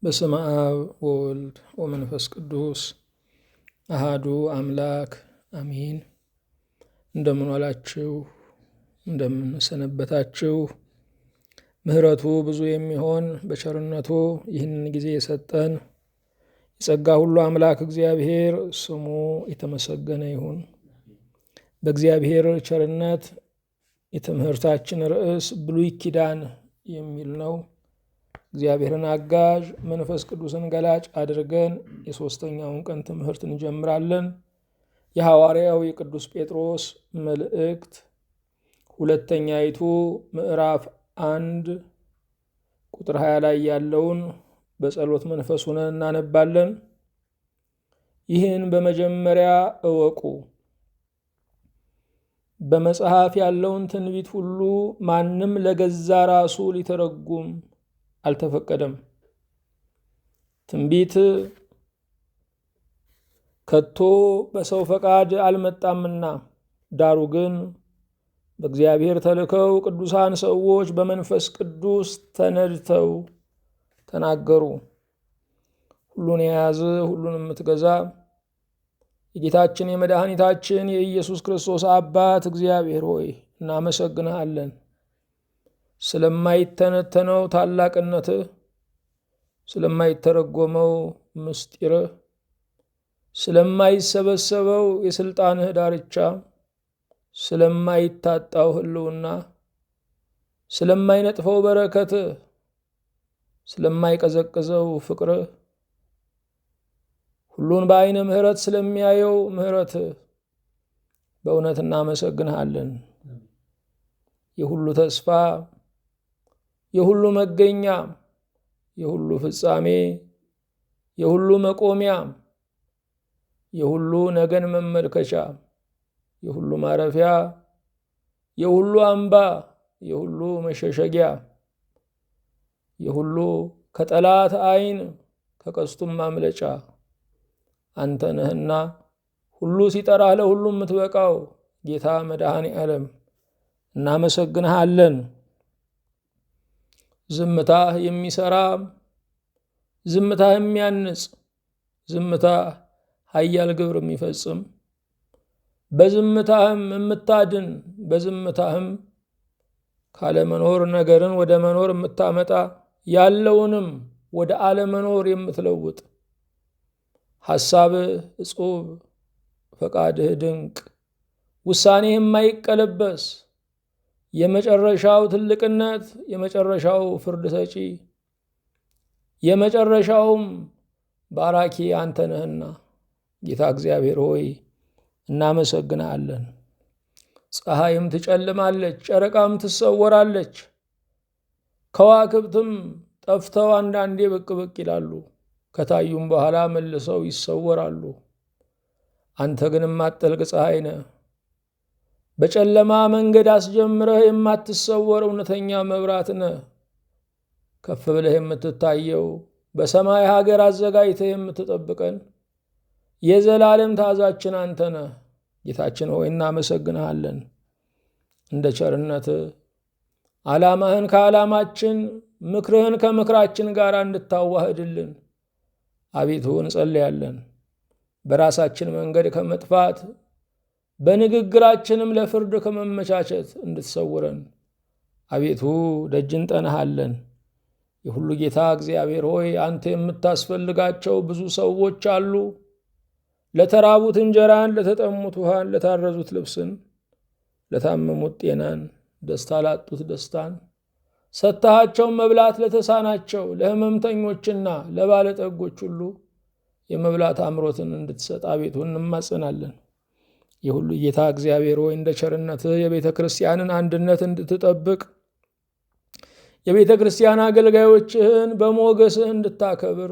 በስመ አብ ወወልድ ወመንፈስ ቅዱስ አሃዱ አምላክ አሚን። እንደምን ዋላችሁ? እንደምን ሰነበታችሁ? ምሕረቱ ብዙ የሚሆን በቸርነቱ ይህንን ጊዜ የሰጠን የጸጋ ሁሉ አምላክ እግዚአብሔር ስሙ የተመሰገነ ይሁን። በእግዚአብሔር ቸርነት የትምህርታችን ርዕስ ብሉይ ኪዳን የሚል ነው። እግዚአብሔርን አጋዥ መንፈስ ቅዱስን ገላጭ አድርገን የሦስተኛውን ቀን ትምህርት እንጀምራለን። የሐዋርያው የቅዱስ ጴጥሮስ መልእክት ሁለተኛይቱ ምዕራፍ 1 ቁጥር 20 ላይ ያለውን በጸሎት መንፈስ ሆነን እናነባለን። ይህን በመጀመሪያ እወቁ፣ በመጽሐፍ ያለውን ትንቢት ሁሉ ማንም ለገዛ ራሱ ሊተረጉም አልተፈቀደም። ትንቢት ከቶ በሰው ፈቃድ አልመጣምና፣ ዳሩ ግን በእግዚአብሔር ተልከው ቅዱሳን ሰዎች በመንፈስ ቅዱስ ተነድተው ተናገሩ። ሁሉን የያዝ ሁሉን የምትገዛ የጌታችን የመድኃኒታችን የኢየሱስ ክርስቶስ አባት እግዚአብሔር ሆይ እናመሰግንሃለን። ስለማይተነተነው ታላቅነትህ፣ ስለማይተረጎመው ምስጢርህ፣ ስለማይሰበሰበው የሥልጣንህ ዳርቻ፣ ስለማይታጣው ሕልውና፣ ስለማይነጥፈው በረከትህ፣ ስለማይቀዘቅዘው ፍቅርህ፣ ሁሉን በዐይነ ምሕረት ስለሚያየው ምሕረትህ በእውነት እናመሰግንሃለን። የሁሉ ተስፋ፣ የሁሉ መገኛ፣ የሁሉ ፍጻሜ፣ የሁሉ መቆሚያ፣ የሁሉ ነገን መመልከቻ፣ የሁሉ ማረፊያ፣ የሁሉ አምባ፣ የሁሉ መሸሸጊያ፣ የሁሉ ከጠላት ዓይን ከቀስቱም ማምለጫ አንተ ነህና ሁሉ ሲጠራህ ለሁሉ የምትበቃው ጌታ መድኃኔ ዓለም እናመሰግንሃለን። ዝምታህ የሚሰራ፣ ዝምታህ የሚያንጽ፣ ዝምታህ ኃያል ግብር የሚፈጽም፣ በዝምታህም የምታድን፣ በዝምታህም ካለመኖር ነገርን ወደ መኖር የምታመጣ፣ ያለውንም ወደ አለመኖር የምትለውጥ፣ ሐሳብህ እጹብ፣ ፈቃድህ ድንቅ፣ ውሳኔህ የማይቀለበስ፣ የመጨረሻው ትልቅነት፣ የመጨረሻው ፍርድ ሰጪ፣ የመጨረሻውም ባራኪ አንተ ነህና ጌታ እግዚአብሔር ሆይ እናመሰግናለን። ፀሐይም ትጨልማለች፣ ጨረቃም ትሰወራለች፣ ከዋክብትም ጠፍተው አንዳንዴ ብቅ ብቅ ይላሉ፣ ከታዩም በኋላ መልሰው ይሰወራሉ። አንተ ግን የማትጠልቅ ፀሐይ ነህ። በጨለማ መንገድ አስጀምረህ የማትሰወር እውነተኛ መብራት ነህ። ከፍ ብለህ የምትታየው፣ በሰማይ ሀገር አዘጋጅተህ የምትጠብቀን የዘላለም ታዛችን አንተ ነህ። ጌታችን ሆይ እናመሰግንሃለን። እንደ ቸርነትህ ዓላማህን ከዓላማችን፣ ምክርህን ከምክራችን ጋር እንድታዋህድልን አቤቱ እንጸልያለን። በራሳችን መንገድ ከመጥፋት በንግግራችንም ለፍርድ ከመመቻቸት እንድትሰውረን አቤቱ ደጅ እንጠናሃለን። የሁሉ ጌታ እግዚአብሔር ሆይ አንተ የምታስፈልጋቸው ብዙ ሰዎች አሉ። ለተራቡት እንጀራን፣ ለተጠሙት ውሃን፣ ለታረዙት ልብስን፣ ለታመሙት ጤናን፣ ደስታ ላጡት ደስታን ሰጥተሃቸው መብላት ለተሳናቸው ለሕመምተኞችና ለባለጠጎች ሁሉ የመብላት አምሮትን እንድትሰጥ አቤቱ እንማጽናለን። የሁሉ ጌታ እግዚአብሔር ሆይ እንደ ቸርነትህ የቤተ ክርስቲያንን አንድነት እንድትጠብቅ፣ የቤተ ክርስቲያን አገልጋዮችህን በሞገስህ እንድታከብር፣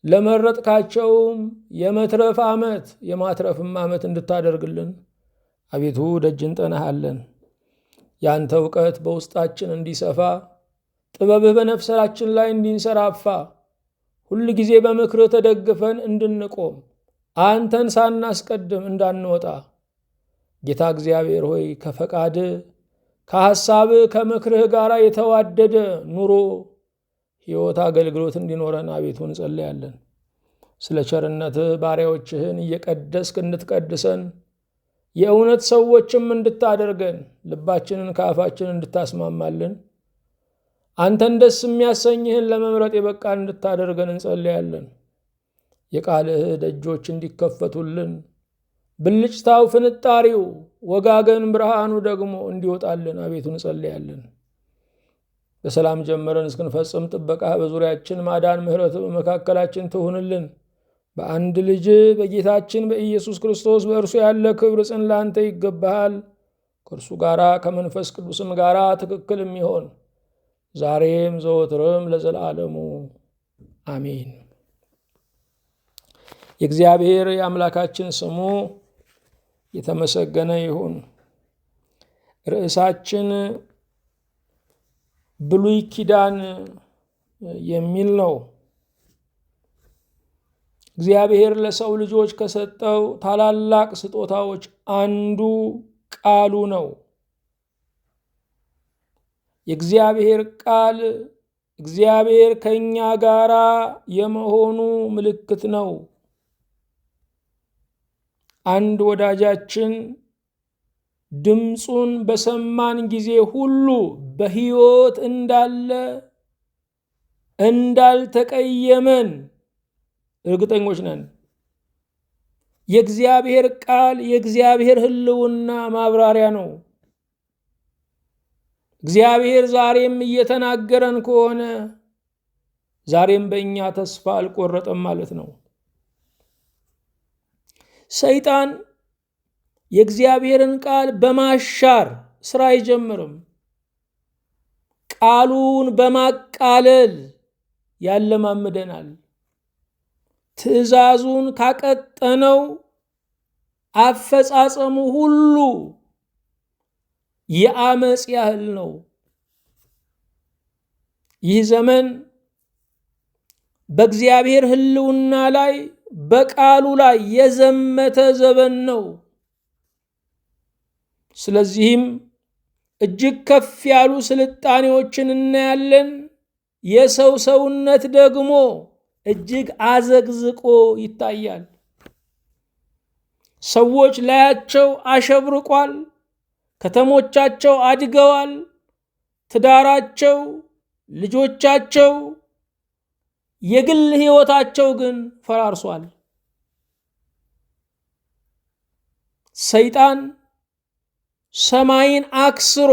ለመረጥካቸውም የመትረፍ ዓመት የማትረፍም ዓመት እንድታደርግልን አቤቱ ደጅ እንጠናሃለን። ያንተ እውቀት በውስጣችን እንዲሰፋ፣ ጥበብህ በነፍሳችን ላይ እንዲንሰራፋ፣ ሁል ጊዜ በምክርህ ተደግፈን እንድንቆም፣ አንተን ሳናስቀድም እንዳንወጣ ጌታ እግዚአብሔር ሆይ ከፈቃድህ ከሐሳብህ ከምክርህ ጋር የተዋደደ ኑሮ ሕይወት አገልግሎት እንዲኖረን አቤቱ እንጸልያለን። ስለ ቸርነትህ ባሪያዎችህን እየቀደስክ እንድትቀድሰን የእውነት ሰዎችም እንድታደርገን ልባችንን ከአፋችን እንድታስማማልን አንተን ደስ የሚያሰኝህን ለመምረጥ የበቃን እንድታደርገን እንጸልያለን። የቃልህ ደጆች እንዲከፈቱልን ብልጭታው፣ ፍንጣሪው፣ ወጋገን ብርሃኑ ደግሞ እንዲወጣልን አቤቱ እንጸልያለን። በሰላም ጀምረን እስክንፈጽም ጥበቃህ በዙሪያችን፣ ማዳን ምሕረት በመካከላችን ትሁንልን። በአንድ ልጅ በጌታችን በኢየሱስ ክርስቶስ በእርሱ ያለ ክብር ጽን ላንተ ይገባሃል። ከእርሱ ጋራ ከመንፈስ ቅዱስም ጋራ ትክክል የሚሆን ዛሬም ዘወትርም ለዘላለሙ አሜን። የእግዚአብሔር የአምላካችን ስሙ የተመሰገነ ይሁን። ርዕሳችን ብሉይ ኪዳን የሚል ነው። እግዚአብሔር ለሰው ልጆች ከሰጠው ታላላቅ ስጦታዎች አንዱ ቃሉ ነው። የእግዚአብሔር ቃል እግዚአብሔር ከእኛ ጋራ የመሆኑ ምልክት ነው። አንድ ወዳጃችን ድምፁን በሰማን ጊዜ ሁሉ በሕይወት እንዳለ እንዳልተቀየመን እርግጠኞች ነን። የእግዚአብሔር ቃል የእግዚአብሔር ሕልውና ማብራሪያ ነው። እግዚአብሔር ዛሬም እየተናገረን ከሆነ ዛሬም በእኛ ተስፋ አልቆረጠም ማለት ነው። ሰይጣን የእግዚአብሔርን ቃል በማሻር ስራ አይጀምርም። ቃሉን በማቃለል ያለማምደናል። ትእዛዙን ካቀጠነው አፈጻጸሙ ሁሉ የአመጽ ያህል ነው። ይህ ዘመን በእግዚአብሔር ሕልውና ላይ በቃሉ ላይ የዘመተ ዘመን ነው። ስለዚህም እጅግ ከፍ ያሉ ስልጣኔዎችን እናያለን። የሰው ሰውነት ደግሞ እጅግ አዘግዝቆ ይታያል። ሰዎች ላያቸው አሸብርቋል። ከተሞቻቸው አድገዋል። ትዳራቸው፣ ልጆቻቸው፣ የግል ሕይወታቸው ግን ፈራርሷል። ሰይጣን ሰማይን አክስሮ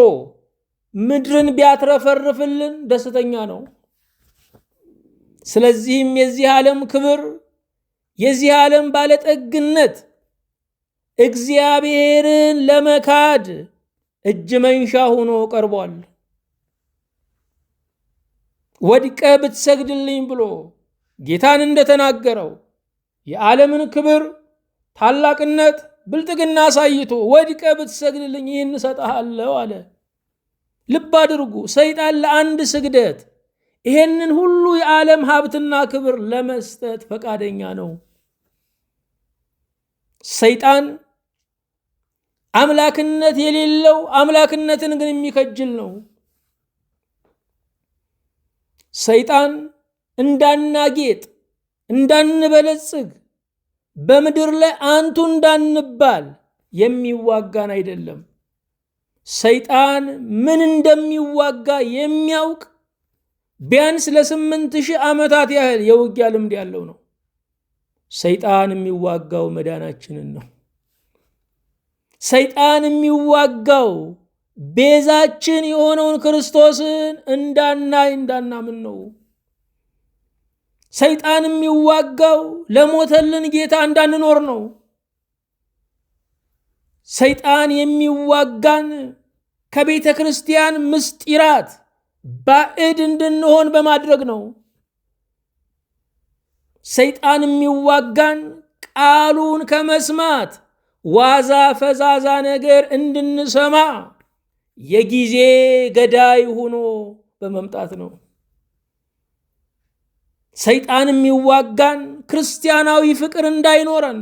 ምድርን ቢያትረፈርፍልን ደስተኛ ነው። ስለዚህም የዚህ ዓለም ክብር፣ የዚህ ዓለም ባለጠግነት እግዚአብሔርን ለመካድ እጅ መንሻ ሆኖ ቀርቧል። ወድቀ ብትሰግድልኝ ብሎ ጌታን እንደተናገረው የዓለምን ክብር፣ ታላቅነት፣ ብልጥግና አሳይቶ ወድቀ ብትሰግድልኝ ይህን እሰጥሃለሁ አለ። ልብ አድርጉ። ሰይጣን ለአንድ ስግደት ይሄንን ሁሉ የዓለም ሀብትና ክብር ለመስጠት ፈቃደኛ ነው። ሰይጣን አምላክነት የሌለው አምላክነትን ግን የሚከጅል ነው። ሰይጣን እንዳናጌጥ፣ እንዳንበለጽግ፣ በምድር ላይ አንቱ እንዳንባል የሚዋጋን አይደለም። ሰይጣን ምን እንደሚዋጋ የሚያውቅ ቢያንስ ለ8000 ዓመታት ያህል የውጊያ ልምድ ያለው ነው። ሰይጣን የሚዋጋው መዳናችንን ነው። ሰይጣን የሚዋጋው ቤዛችን የሆነውን ክርስቶስን እንዳናይ እንዳናምን ነው። ሰይጣን የሚዋጋው ለሞተልን ጌታ እንዳንኖር ነው። ሰይጣን የሚዋጋን ከቤተ ክርስቲያን ምስጢራት ባዕድ እንድንሆን በማድረግ ነው። ሰይጣን የሚዋጋን ቃሉን ከመስማት ዋዛ ፈዛዛ ነገር እንድንሰማ የጊዜ ገዳይ ሆኖ በመምጣት ነው። ሰይጣን የሚዋጋን ክርስቲያናዊ ፍቅር እንዳይኖረን፣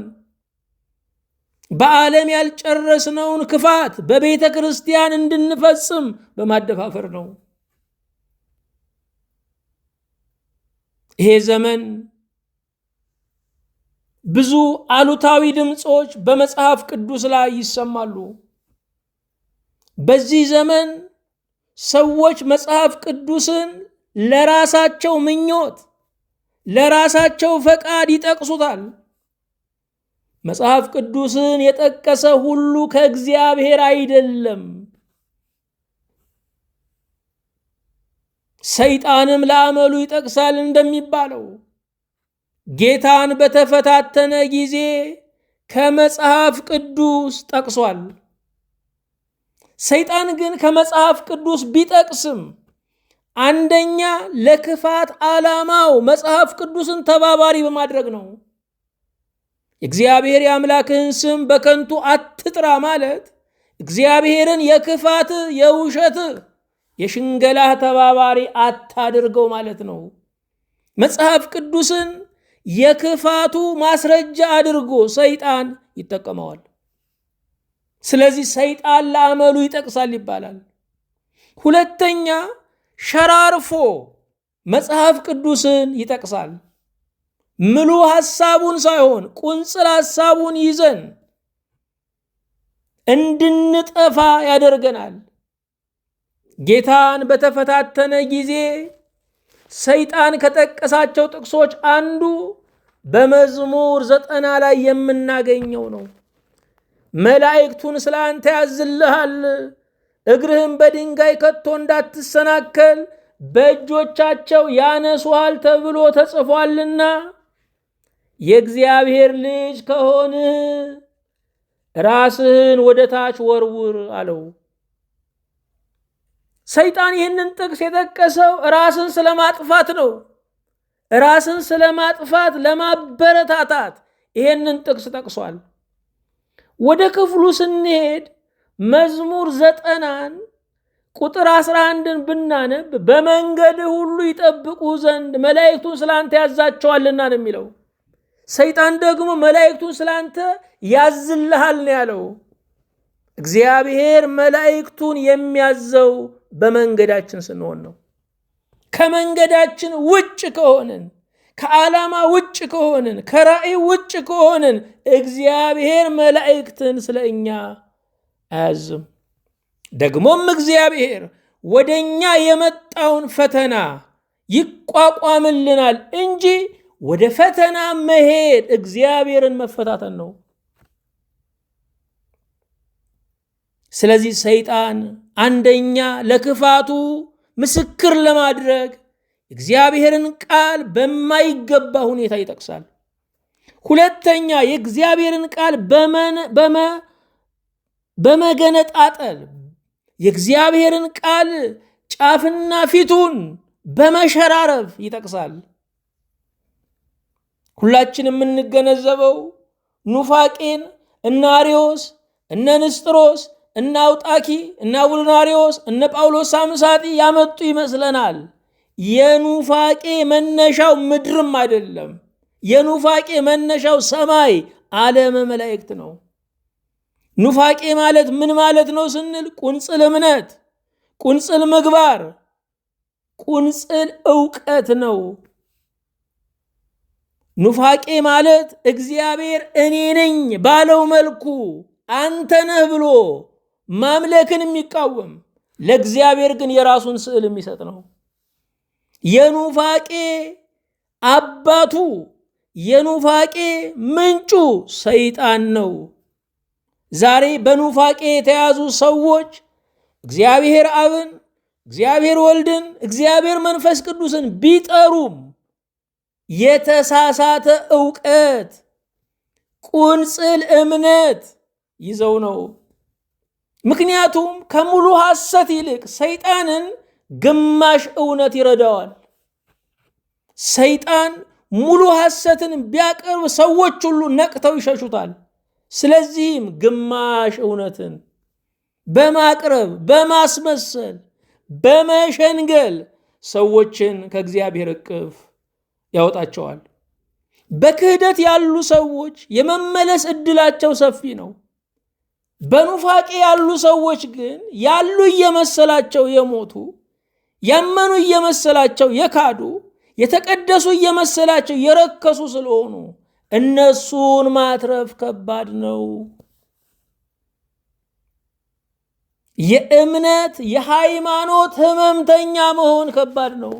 በዓለም ያልጨረስነውን ክፋት በቤተ ክርስቲያን እንድንፈጽም በማደፋፈር ነው። ይሄ ዘመን ብዙ አሉታዊ ድምጾች በመጽሐፍ ቅዱስ ላይ ይሰማሉ። በዚህ ዘመን ሰዎች መጽሐፍ ቅዱስን ለራሳቸው ምኞት፣ ለራሳቸው ፈቃድ ይጠቅሱታል። መጽሐፍ ቅዱስን የጠቀሰ ሁሉ ከእግዚአብሔር አይደለም። ሰይጣንም ለአመሉ ይጠቅሳል እንደሚባለው ጌታን በተፈታተነ ጊዜ ከመጽሐፍ ቅዱስ ጠቅሷል። ሰይጣን ግን ከመጽሐፍ ቅዱስ ቢጠቅስም አንደኛ ለክፋት ዓላማው መጽሐፍ ቅዱስን ተባባሪ በማድረግ ነው። እግዚአብሔር የአምላክህን ስም በከንቱ አትጥራ ማለት እግዚአብሔርን የክፋት፣ የውሸት፣ የሽንገላህ ተባባሪ አታድርገው ማለት ነው። መጽሐፍ ቅዱስን የክፋቱ ማስረጃ አድርጎ ሰይጣን ይጠቀመዋል። ስለዚህ ሰይጣን ለአመሉ ይጠቅሳል ይባላል። ሁለተኛ ሸራርፎ መጽሐፍ ቅዱስን ይጠቅሳል። ምሉ ሐሳቡን ሳይሆን ቁንጽል ሐሳቡን ይዘን እንድንጠፋ ያደርገናል። ጌታን በተፈታተነ ጊዜ ሰይጣን ከጠቀሳቸው ጥቅሶች አንዱ በመዝሙር 90 ላይ የምናገኘው ነው። መላእክቱን ስለ አንተ ያዝልሃል፣ እግርህም በድንጋይ ከቶ እንዳትሰናከል በእጆቻቸው ያነሱሃል ተብሎ ተጽፏልና የእግዚአብሔር ልጅ ከሆንህ ራስህን ወደ ታች ወርውር አለው። ሰይጣን ይህንን ጥቅስ የጠቀሰው ራስን ስለማጥፋት ነው። ራስን ስለማጥፋት ለማበረታታት ይህንን ጥቅስ ጠቅሷል። ወደ ክፍሉ ስንሄድ መዝሙር 90 ቁጥር 11 ብናነብ በመንገድ ሁሉ ይጠብቁ ዘንድ መላእክቱን ስላንተ ያዛቸዋልና ነው የሚለው። ሰይጣን ደግሞ መላእክቱን ስላንተ ያዝልሃል ነው ያለው። እግዚአብሔር መላእክቱን የሚያዘው በመንገዳችን ስንሆን ነው። ከመንገዳችን ውጭ ከሆንን፣ ከዓላማ ውጭ ከሆንን፣ ከራእይ ውጭ ከሆንን እግዚአብሔር መላእክትን ስለ እኛ አያዝም። ደግሞም እግዚአብሔር ወደኛ የመጣውን ፈተና ይቋቋምልናል እንጂ ወደ ፈተና መሄድ እግዚአብሔርን መፈታተን ነው። ስለዚህ ሰይጣን አንደኛ ለክፋቱ ምስክር ለማድረግ እግዚአብሔርን ቃል በማይገባ ሁኔታ ይጠቅሳል። ሁለተኛ የእግዚአብሔርን ቃል በመገነጣጠል የእግዚአብሔርን ቃል ጫፍና ፊቱን በመሸራረፍ ይጠቅሳል። ሁላችን የምንገነዘበው ኑፋቄን እነ አርዮስ፣ እነ ንስጥሮስ፣ እነ አውጣኪ፣ እነ አቡልናሪዎስ፣ እነ ጳውሎስ ሳምሳጢ ያመጡ ይመስለናል። የኑፋቄ መነሻው ምድርም አይደለም። የኑፋቄ መነሻው ሰማይ ዓለመ መላእክት ነው። ኑፋቄ ማለት ምን ማለት ነው ስንል ቁንጽል እምነት፣ ቁንጽል ምግባር፣ ቁንጽል ዕውቀት ነው። ኑፋቄ ማለት እግዚአብሔር እኔ ነኝ ባለው መልኩ አንተ ነህ ብሎ ማምለክን የሚቃወም ለእግዚአብሔር ግን የራሱን ስዕል የሚሰጥ ነው። የኑፋቄ አባቱ የኑፋቄ ምንጩ ሰይጣን ነው። ዛሬ በኑፋቄ የተያዙ ሰዎች እግዚአብሔር አብን፣ እግዚአብሔር ወልድን፣ እግዚአብሔር መንፈስ ቅዱስን ቢጠሩም የተሳሳተ ዕውቀት፣ ቁንጽል እምነት ይዘው ነው። ምክንያቱም ከሙሉ ሐሰት ይልቅ ሰይጣንን ግማሽ እውነት ይረዳዋል። ሰይጣን ሙሉ ሐሰትን ቢያቀርብ ሰዎች ሁሉ ነቅተው ይሸሹታል። ስለዚህም ግማሽ እውነትን በማቅረብ በማስመሰል በመሸንገል ሰዎችን ከእግዚአብሔር እቅፍ ያወጣቸዋል። በክህደት ያሉ ሰዎች የመመለስ ዕድላቸው ሰፊ ነው። በኑፋቄ ያሉ ሰዎች ግን ያሉ እየመሰላቸው የሞቱ፣ ያመኑ እየመሰላቸው የካዱ፣ የተቀደሱ እየመሰላቸው የረከሱ ስለሆኑ እነሱን ማትረፍ ከባድ ነው። የእምነት የሃይማኖት ህመምተኛ መሆን ከባድ ነው።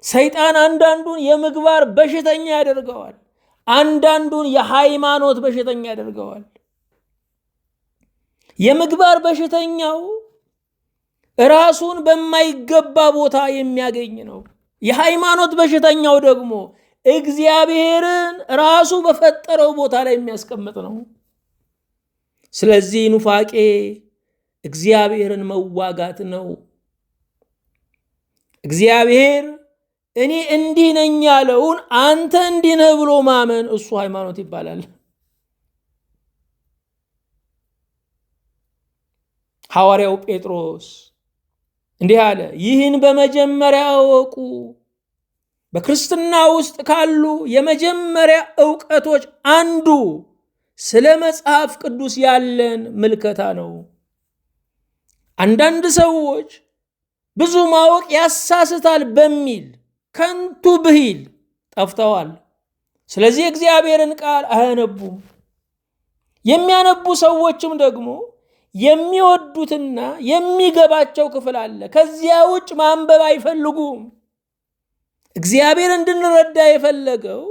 ሰይጣን አንዳንዱን የምግባር በሽተኛ ያደርገዋል፣ አንዳንዱን የሃይማኖት በሽተኛ ያደርገዋል። የምግባር በሽተኛው ራሱን በማይገባ ቦታ የሚያገኝ ነው። የሃይማኖት በሽተኛው ደግሞ እግዚአብሔርን ራሱ በፈጠረው ቦታ ላይ የሚያስቀምጥ ነው። ስለዚህ ኑፋቄ እግዚአብሔርን መዋጋት ነው። እግዚአብሔር እኔ እንዲህ ነኝ ያለውን አንተ እንዲህ ነህ ብሎ ማመን እሱ ሃይማኖት ይባላል። ሐዋርያው ጴጥሮስ እንዲህ አለ፣ ይህን በመጀመሪያ እወቁ። በክርስትና ውስጥ ካሉ የመጀመሪያ ዕውቀቶች አንዱ ስለ መጽሐፍ ቅዱስ ያለን ምልከታ ነው። አንዳንድ ሰዎች ብዙ ማወቅ ያሳስታል በሚል ከንቱ ብሂል ጠፍተዋል። ስለዚህ እግዚአብሔርን ቃል አያነቡም። የሚያነቡ ሰዎችም ደግሞ የሚወዱትና የሚገባቸው ክፍል አለ። ከዚያ ውጭ ማንበብ አይፈልጉም። እግዚአብሔር እንድንረዳ የፈለገው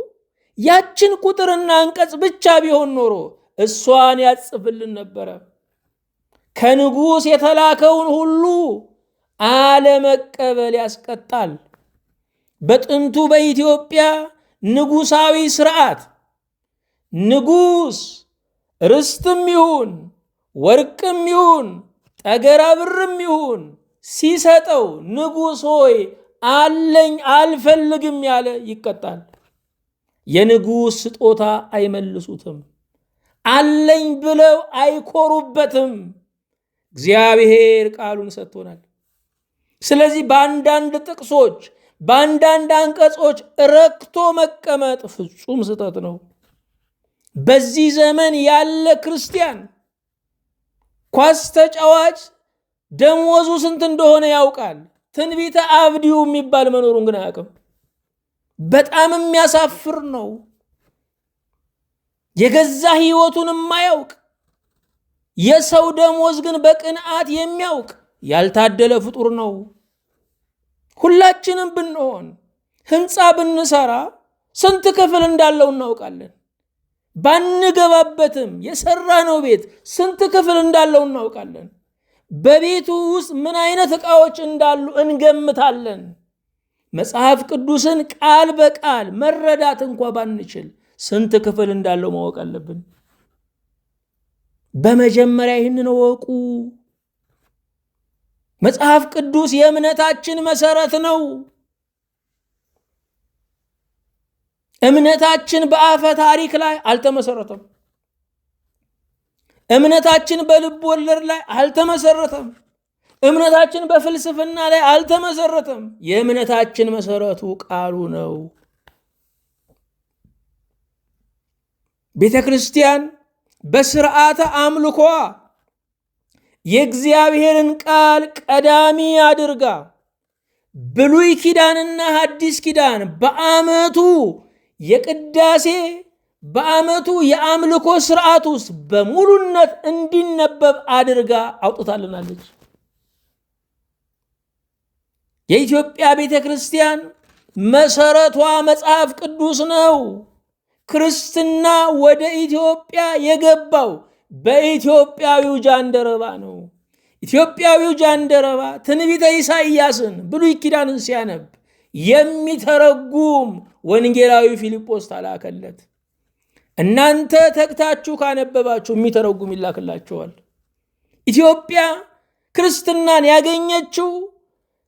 ያችን ቁጥርና አንቀጽ ብቻ ቢሆን ኖሮ እሷን ያጽፍልን ነበረ። ከንጉሥ የተላከውን ሁሉ አለመቀበል ያስቀጣል። በጥንቱ በኢትዮጵያ ንጉሳዊ ስርዓት ንጉሥ ርስትም ይሁን ወርቅም ይሁን ጠገራ ብርም ይሁን ሲሰጠው ንጉሥ ሆይ አለኝ አልፈልግም ያለ ይቀጣል። የንጉሥ ስጦታ አይመልሱትም፣ አለኝ ብለው አይኮሩበትም። እግዚአብሔር ቃሉን ሰጥቶናል። ስለዚህ በአንዳንድ ጥቅሶች በአንዳንድ አንቀጾች ረክቶ መቀመጥ ፍጹም ስህተት ነው። በዚህ ዘመን ያለ ክርስቲያን ኳስ ተጫዋች ደሞዙ ስንት እንደሆነ ያውቃል። ትንቢተ አብዲው የሚባል መኖሩን ግን አያውቅም። በጣም የሚያሳፍር ነው። የገዛ ህይወቱን የማያውቅ የሰው ደሞዝ ግን በቅንዓት የሚያውቅ ያልታደለ ፍጡር ነው። ሁላችንም ብንሆን ህንፃ ብንሰራ ስንት ክፍል እንዳለው እናውቃለን። ባንገባበትም የሰራነው ቤት ስንት ክፍል እንዳለው እናውቃለን። በቤቱ ውስጥ ምን አይነት ዕቃዎች እንዳሉ እንገምታለን። መጽሐፍ ቅዱስን ቃል በቃል መረዳት እንኳ ባንችል ስንት ክፍል እንዳለው ማወቅ አለብን። በመጀመሪያ ይህንን ወቁ። መጽሐፍ ቅዱስ የእምነታችን መሰረት ነው። እምነታችን በአፈ ታሪክ ላይ አልተመሰረተም። እምነታችን በልብ ወለድ ላይ አልተመሰረተም። እምነታችን በፍልስፍና ላይ አልተመሰረተም። የእምነታችን መሰረቱ ቃሉ ነው። ቤተ ክርስቲያን በስርዓተ አምልኮ የእግዚአብሔርን ቃል ቀዳሚ አድርጋ ብሉይ ኪዳንና ሐዲስ ኪዳን በዓመቱ የቅዳሴ በዓመቱ የአምልኮ ስርዓት ውስጥ በሙሉነት እንዲነበብ አድርጋ አውጥታልናለች። የኢትዮጵያ ቤተ ክርስቲያን መሰረቷ መጽሐፍ ቅዱስ ነው። ክርስትና ወደ ኢትዮጵያ የገባው በኢትዮጵያዊው ጃንደረባ ነው። ኢትዮጵያዊው ጃንደረባ ትንቢተ ኢሳይያስን ብሉይ ኪዳንን ሲያነብ የሚተረጉም ወንጌላዊ ፊልጶስ ተላከለት። እናንተ ተግታችሁ ካነበባችሁ የሚተረጉም ይላክላችኋል። ኢትዮጵያ ክርስትናን ያገኘችው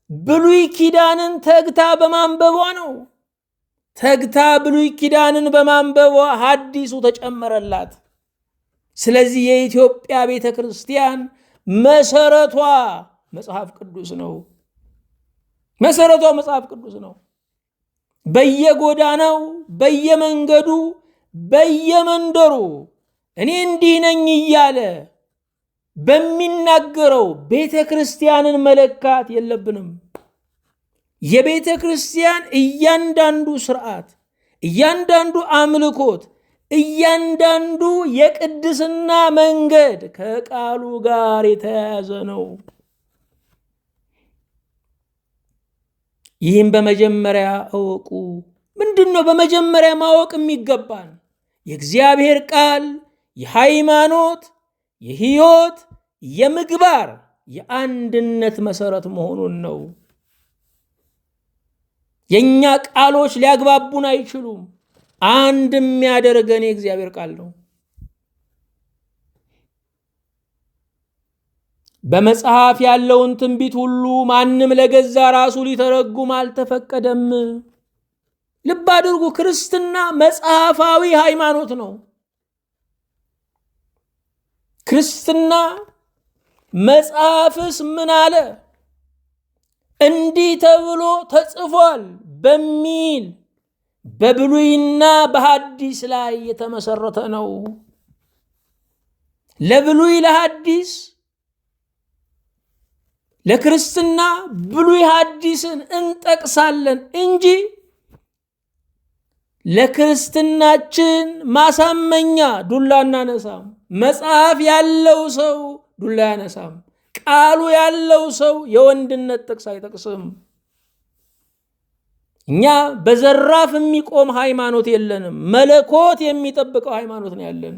ብሉይ ኪዳንን ተግታ በማንበቧ ነው። ተግታ ብሉይ ኪዳንን በማንበቧ ሐዲሱ ተጨመረላት። ስለዚህ የኢትዮጵያ ቤተ ክርስቲያን መሰረቷ መጽሐፍ ቅዱስ ነው። መሰረቷ መጽሐፍ ቅዱስ ነው። በየጎዳናው በየመንገዱ በየመንደሩ እኔ እንዲህ ነኝ እያለ በሚናገረው ቤተ ክርስቲያንን መለካት የለብንም። የቤተ ክርስቲያን እያንዳንዱ ስርዓት፣ እያንዳንዱ አምልኮት፣ እያንዳንዱ የቅድስና መንገድ ከቃሉ ጋር የተያያዘ ነው። ይህም በመጀመሪያ እወቁ። ምንድን ነው በመጀመሪያ ማወቅ የሚገባን? የእግዚአብሔር ቃል የሃይማኖት፣ የህይወት፣ የምግባር፣ የአንድነት መሰረት መሆኑን ነው። የኛ ቃሎች ሊያግባቡን አይችሉም። አንድ የሚያደርገን የእግዚአብሔር ቃል ነው። በመጽሐፍ ያለውን ትንቢት ሁሉ ማንም ለገዛ ራሱ ሊተረጉም አልተፈቀደም። ልብ አድርጉ፣ ክርስትና መጽሐፋዊ ሃይማኖት ነው። ክርስትና መጽሐፍስ ምን አለ፣ እንዲህ ተብሎ ተጽፏል በሚል በብሉይና በሐዲስ ላይ የተመሰረተ ነው። ለብሉይ ለሐዲስ፣ ለክርስትና ብሉይ ሐዲስን እንጠቅሳለን እንጂ ለክርስትናችን ማሳመኛ ዱላ እናነሳም። መጽሐፍ ያለው ሰው ዱላ ያነሳም። ቃሉ ያለው ሰው የወንድነት ጥቅስ አይጠቅስም። እኛ በዘራፍ የሚቆም ሃይማኖት የለንም። መለኮት የሚጠብቀው ሃይማኖት ነው ያለን።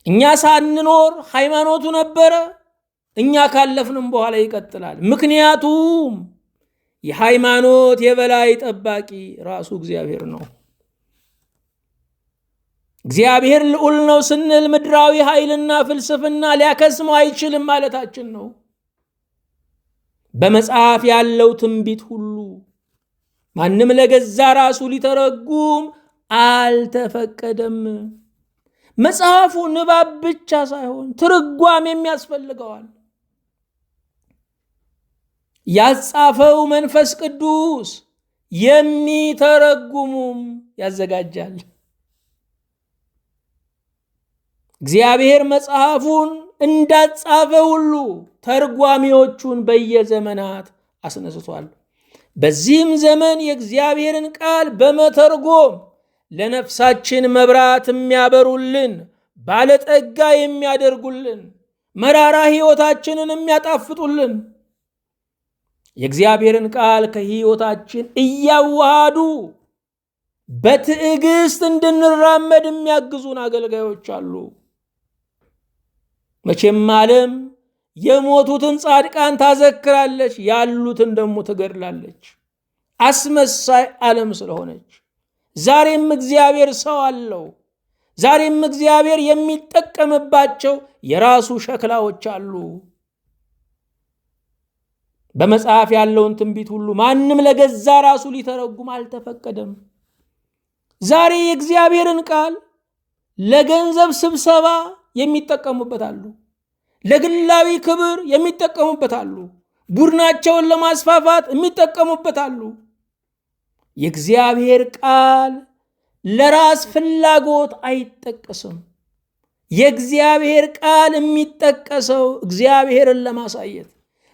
እኛ ሳንኖር ሃይማኖቱ ነበረ፣ እኛ ካለፍንም በኋላ ይቀጥላል። ምክንያቱም የሃይማኖት የበላይ ጠባቂ ራሱ እግዚአብሔር ነው። እግዚአብሔር ልዑል ነው ስንል ምድራዊ ኃይልና ፍልስፍና ሊያከስመው አይችልም ማለታችን ነው። በመጽሐፍ ያለው ትንቢት ሁሉ ማንም ለገዛ ራሱ ሊተረጉም አልተፈቀደም። መጽሐፉ ንባብ ብቻ ሳይሆን ትርጓሜም ያስፈልገዋል። ያጻፈው መንፈስ ቅዱስ የሚተረጉሙም ያዘጋጃል። እግዚአብሔር መጽሐፉን እንዳጻፈ ሁሉ ተርጓሚዎቹን በየዘመናት አስነስቷል። በዚህም ዘመን የእግዚአብሔርን ቃል በመተርጎም ለነፍሳችን መብራት የሚያበሩልን፣ ባለጠጋ የሚያደርጉልን፣ መራራ ሕይወታችንን የሚያጣፍጡልን፣ የእግዚአብሔርን ቃል ከሕይወታችን እያዋሃዱ በትዕግስት እንድንራመድ የሚያግዙን አገልጋዮች አሉ። መቼም ዓለም የሞቱትን ጻድቃን ታዘክራለች፣ ያሉትን ደግሞ ትገድላለች። አስመሳይ ዓለም ስለሆነች ዛሬም እግዚአብሔር ሰው አለው። ዛሬም እግዚአብሔር የሚጠቀምባቸው የራሱ ሸክላዎች አሉ። በመጽሐፍ ያለውን ትንቢት ሁሉ ማንም ለገዛ ራሱ ሊተረጉም አልተፈቀደም። ዛሬ የእግዚአብሔርን ቃል ለገንዘብ ስብሰባ የሚጠቀሙበት አሉ። ለግላዊ ክብር የሚጠቀሙበት አሉ። ቡድናቸውን ለማስፋፋት የሚጠቀሙበት አሉ። የእግዚአብሔር ቃል ለራስ ፍላጎት አይጠቀስም። የእግዚአብሔር ቃል የሚጠቀሰው እግዚአብሔርን ለማሳየት፣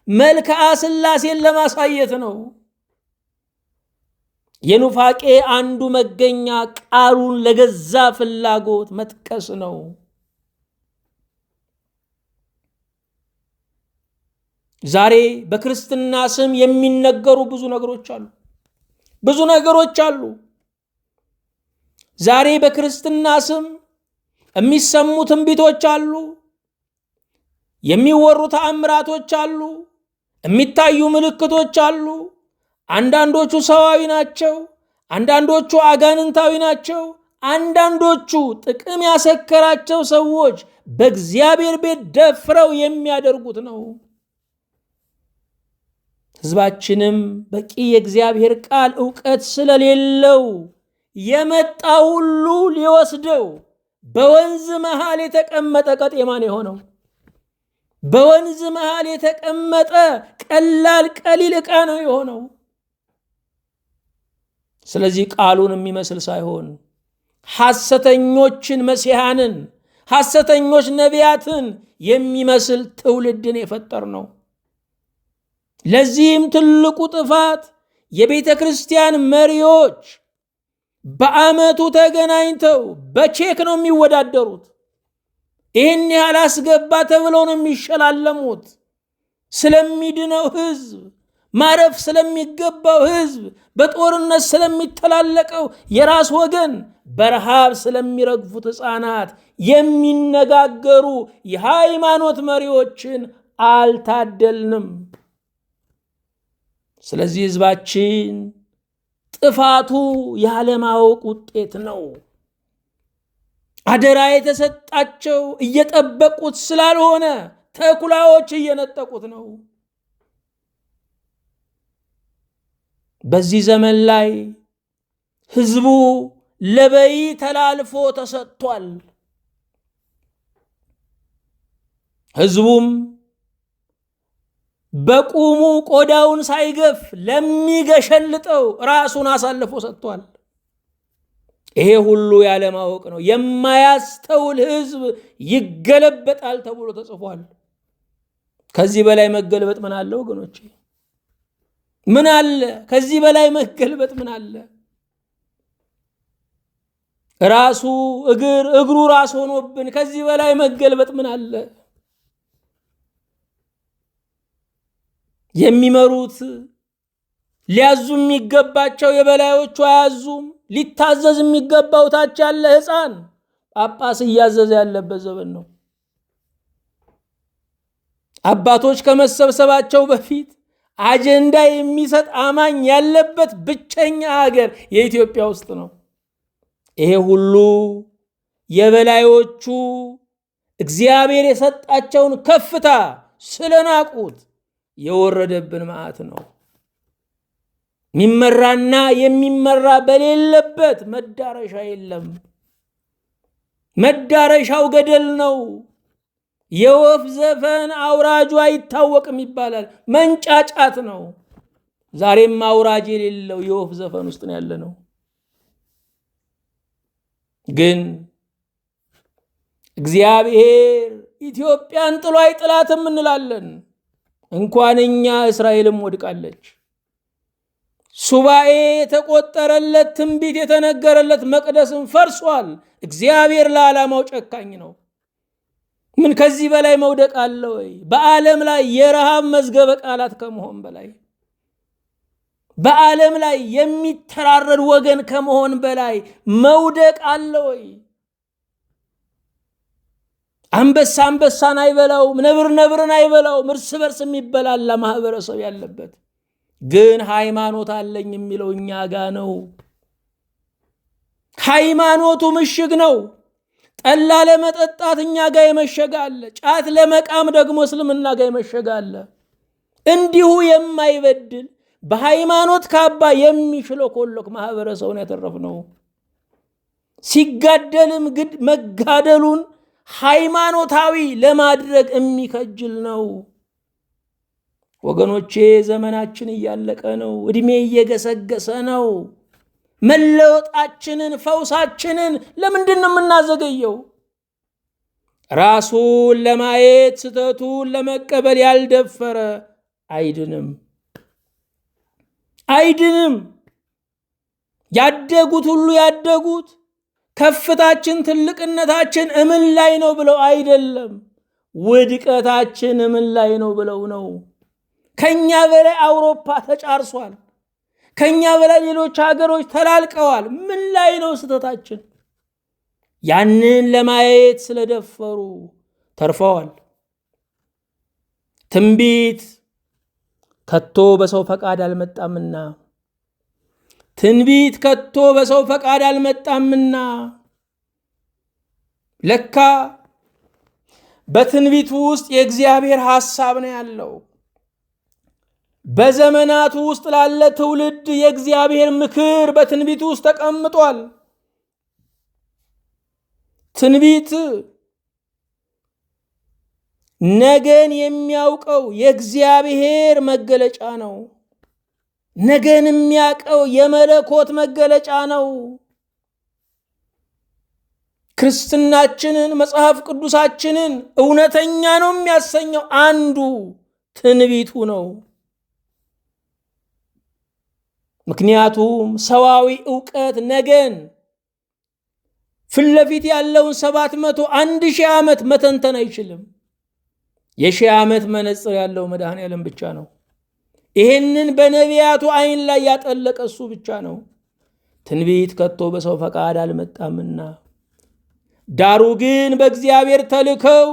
መልክዓ ሥላሴን ለማሳየት ነው። የኑፋቄ አንዱ መገኛ ቃሉን ለገዛ ፍላጎት መጥቀስ ነው። ዛሬ በክርስትና ስም የሚነገሩ ብዙ ነገሮች አሉ። ዛሬ በክርስትና ስም የሚሰሙ ትንቢቶች አሉ፣ የሚወሩ ተአምራቶች አሉ፣ የሚታዩ ምልክቶች አሉ። አንዳንዶቹ ሰዋዊ ናቸው፣ አንዳንዶቹ አጋንንታዊ ናቸው፣ አንዳንዶቹ ጥቅም ያሰከራቸው ሰዎች በእግዚአብሔር ቤት ደፍረው የሚያደርጉት ነው። ሕዝባችንም በቂ የእግዚአብሔር ቃል ዕውቀት ስለሌለው የመጣ ሁሉ ሊወስደው በወንዝ መሃል የተቀመጠ ቀጤማ ነው የሆነው። በወንዝ መሃል የተቀመጠ ቀላል ቀሊል ዕቃ ነው የሆነው። ስለዚህ ቃሉን የሚመስል ሳይሆን ሐሰተኞችን መሲሐንን፣ ሐሰተኞች ነቢያትን የሚመስል ትውልድን የፈጠር ነው። ለዚህም ትልቁ ጥፋት የቤተ ክርስቲያን መሪዎች በዓመቱ ተገናኝተው በቼክ ነው የሚወዳደሩት። ይህን ያህል አስገባ ተብለው ነው የሚሸላለሙት። ስለሚድነው ሕዝብ፣ ማረፍ ስለሚገባው ሕዝብ፣ በጦርነት ስለሚተላለቀው የራስ ወገን፣ በረሃብ ስለሚረግፉት ሕፃናት የሚነጋገሩ የሃይማኖት መሪዎችን አልታደልንም። ስለዚህ ሕዝባችን ጥፋቱ ያለማወቅ ውጤት ነው። አደራ የተሰጣቸው እየጠበቁት ስላልሆነ ተኩላዎች እየነጠቁት ነው። በዚህ ዘመን ላይ ሕዝቡ ለበይ ተላልፎ ተሰጥቷል። ሕዝቡም በቁሙ ቆዳውን ሳይገፍ ለሚገሸልጠው ራሱን አሳልፎ ሰጥቷል። ይሄ ሁሉ ያለማወቅ ነው። የማያስተውል ሕዝብ ይገለበጣል ተብሎ ተጽፏል። ከዚህ በላይ መገልበጥ ምን አለ ወገኖቼ? ምን አለ? ከዚህ በላይ መገልበጥ ምን አለ? ራሱ እግሩ ራስ ሆኖብን ከዚህ በላይ መገልበጥ ምን አለ? የሚመሩት ሊያዙ የሚገባቸው የበላዮቹ አያዙም። ሊታዘዝ የሚገባው ታች ያለ ሕፃን ጳጳስ እያዘዘ ያለበት ዘመን ነው። አባቶች ከመሰብሰባቸው በፊት አጀንዳ የሚሰጥ አማኝ ያለበት ብቸኛ ሀገር የኢትዮጵያ ውስጥ ነው። ይሄ ሁሉ የበላዮቹ እግዚአብሔር የሰጣቸውን ከፍታ ስለናቁት የወረደብን መዓት ነው። የሚመራና የሚመራ በሌለበት መዳረሻ የለም። መዳረሻው ገደል ነው። የወፍ ዘፈን አውራጁ አይታወቅም ይባላል። መንጫጫት ነው። ዛሬም አውራጅ የሌለው የወፍ ዘፈን ውስጥ ነው ያለነው። ግን እግዚአብሔር ኢትዮጵያን ጥሎ አይጥላትም እንላለን። እንኳን እኛ እስራኤልም ወድቃለች። ሱባኤ የተቆጠረለት ትንቢት የተነገረለት መቅደስም ፈርሷል። እግዚአብሔር ለዓላማው ጨካኝ ነው። ምን ከዚህ በላይ መውደቅ አለ ወይ? በዓለም ላይ የረሃብ መዝገበ ቃላት ከመሆን በላይ፣ በዓለም ላይ የሚተራረድ ወገን ከመሆን በላይ መውደቅ አለ ወይ? አንበሳ አንበሳን አይበላውም፣ ነብር ነብርን አይበላውም። እርስ በርስ የሚበላላ ማህበረሰብ ያለበት ግን ሃይማኖት አለኝ የሚለው እኛ ጋ ነው። ሃይማኖቱ ምሽግ ነው። ጠላ ለመጠጣት እኛ ጋ የመሸገ አለ። ጫት ለመቃም ደግሞ እስልምና ጋ የመሸገ አለ። እንዲሁ የማይበድል በሃይማኖት ካባ የሚሽለኮለክ ማህበረሰቡን ያተረፍነው ሲጋደልም መጋደሉን ሃይማኖታዊ ለማድረግ የሚከጅል ነው። ወገኖቼ ዘመናችን እያለቀ ነው። እድሜ እየገሰገሰ ነው። መለወጣችንን ፈውሳችንን ለምንድን ነው የምናዘገየው? ራሱን ለማየት ስተቱን ለመቀበል ያልደፈረ አይድንም። ያደጉት ሁሉ ያደጉት ከፍታችን ትልቅነታችን እምን ላይ ነው ብለው አይደለም፣ ውድቀታችን እምን ላይ ነው ብለው ነው። ከኛ በላይ አውሮፓ ተጫርሷል። ከኛ በላይ ሌሎች ሀገሮች ተላልቀዋል። ምን ላይ ነው ስተታችን? ያንን ለማየት ስለደፈሩ ተርፈዋል። ትንቢት ከቶ በሰው ፈቃድ አልመጣምና ትንቢት ከቶ በሰው ፈቃድ አልመጣምና ለካ በትንቢቱ ውስጥ የእግዚአብሔር ሐሳብ ነው ያለው። በዘመናቱ ውስጥ ላለ ትውልድ የእግዚአብሔር ምክር በትንቢቱ ውስጥ ተቀምጧል። ትንቢት ነገን የሚያውቀው የእግዚአብሔር መገለጫ ነው። ነገን የሚያውቀው የመለኮት መገለጫ ነው። ክርስትናችንን መጽሐፍ ቅዱሳችንን እውነተኛ ነው የሚያሰኘው አንዱ ትንቢቱ ነው። ምክንያቱም ሰዋዊ ዕውቀት ነገን ፊት ለፊት ያለውን 700,000 ዓመት መተንተን አይችልም። የ1000 ዓመት መነጽር ያለው መድኃኔዓለም ብቻ ነው። ይህንን በነቢያቱ ዓይን ላይ ያጠለቀ እሱ ብቻ ነው። ትንቢት ከቶ በሰው ፈቃድ አልመጣምና፣ ዳሩ ግን በእግዚአብሔር ተልከው